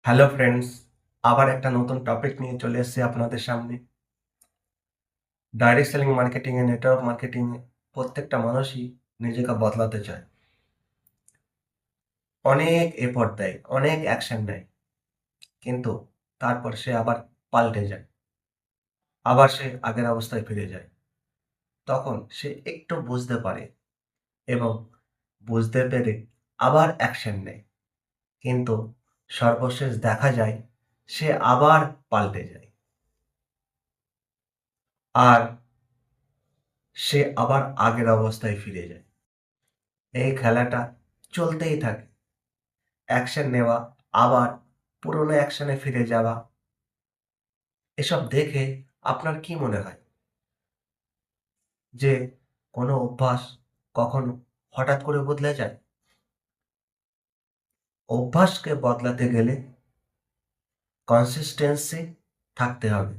Hello friends, আবার একটা নতুন টপিক নিয়ে চলে এসেছি আপনাদের সামনে। ডাইরেক্ট সেলিং মার্কেটিং এ, নেটওয়ার্ক মার্কেটিং এ প্রত্যেকটা মানুষই নিজেকে বদলাতে চায়। অনেক এফোর্ট দেয়, অনেক অ্যাকশন নেয়, কিন্তু তারপর সে আবার পাল্টে যায়। আবার সে আগের অবস্থায় ফিরে যায়। তখন সে একটু বুঝতে পারে এবং বুঝতে পেরে আবার অ্যাকশন নেয়। কিন্তু সর্বশেষ দেখা যায় সে আবার পাল্টে যায়। আর সে আবার আগের অবস্থায় ফিরে যায়। এই খেলাটা চলতেই থাকে। অ্যাকশন নেওয়া, আবার পুরনো অ্যাকশনে ফিরে যাওয়া। এসব দেখে আপনার কি মনে হয়? যে কোনো অভ্যাস কখনো হঠাৎ করে বদলে যায়? অভ্যাসকে বদলাতে গেলে কনসিস্টেন্সি থাকতে হবে।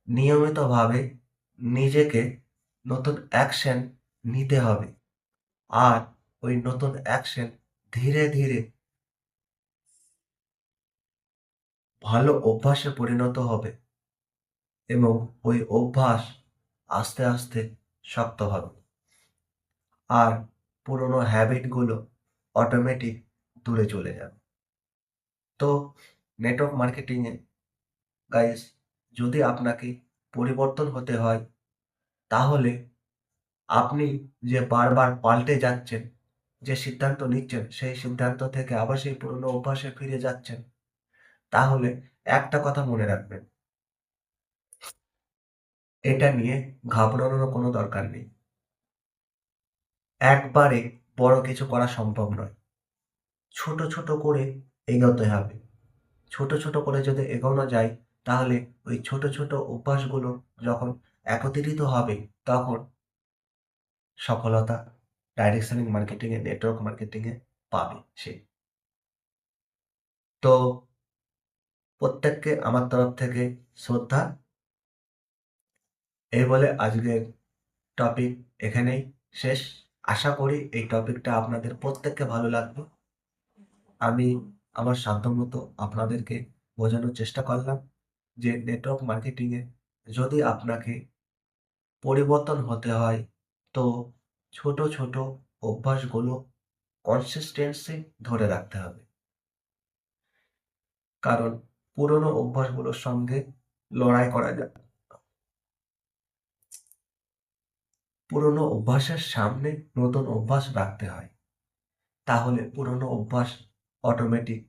নিয়মিতভাবে নিজেকে নতুন অ্যাকশন নিতে হবে। আর ওই নতুন অ্যাকশন ধীরে, ধীরে ভালো অভ্যাসে পরিণত হবে এবং ওই অভ্যাস আস্তে, আস্তে শক্ত হবে। আর পুরোনো হ্যাবিটগুলো অটোমেটিক দূরে চলে যাবে। তো নেটওয়ার্ক মার্কেটিংয়ে গাইস, যদি আপনাকে পরিবর্তন হতে হয়, তাহলে আপনি যে বারবার পাল্টে যাচ্ছেন, যে সিদ্ধান্ত নিচ্ছেন, সেই সিদ্ধান্ত থেকে আবার সেই পুরোনো অভ্যাসে ফিরে যাচ্ছেন, তাহলে একটা কথা মনে রাখবেন, এটা নিয়ে ঘাবড়ানোর কোনো দরকার নেই। একবারে বড় কিছু করা সম্ভব নয়। ছোট, ছোট করে এগোতে হবে। ছোট, ছোট করে যদি এগোনো যায়, তাহলে ওই ছোট, ছোট অভ্যাসগুলো যখন একত্রিত হবে, তখন সফলতা ডাইরেক্ট সেলিং মার্কেটিং এ, নেটওয়ার্ক মার্কেটিং এ পাবে সে। তো প্রত্যেককে আমার তরফ থেকে শ্রদ্ধা। এই বলে আজকের টপিক এখানেই শেষ। আশা করি এই টপিকটা আপনাদের প্রত্যেককে ভালো লাগবে। আমি আমার সাধ্যমতো আপনাদেরকে বোঝানোর চেষ্টা করলাম যে নেটওয়ার্ক মার্কেটিং এ যদি আপনাকে পরিবর্তন হতে হয়, তো ছোট, ছোট অভ্যাসগুলো কনসিস্টেন্সি ধরে রাখতে হবে। কারণ পুরনো অভ্যাসগুলোর সঙ্গে লড়াই করা যায়। পুরনো অভ্যাসের সামনে নতুন অভ্যাস রাখতে হয়। তাহলে পুরনো অভ্যাস অটোমেটিক